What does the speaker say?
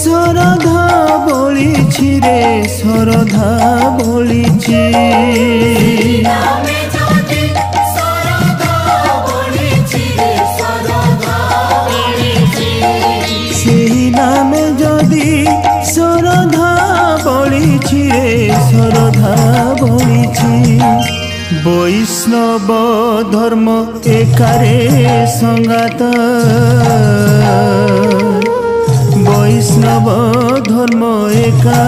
सरधा बोलिछि रे सरधा बोलिछि सेही नामे जदि सरधा बोलिछि रे सरधा बोलिछि वैष्णव धर्म एकारे संगात वैष्णव धर्म एका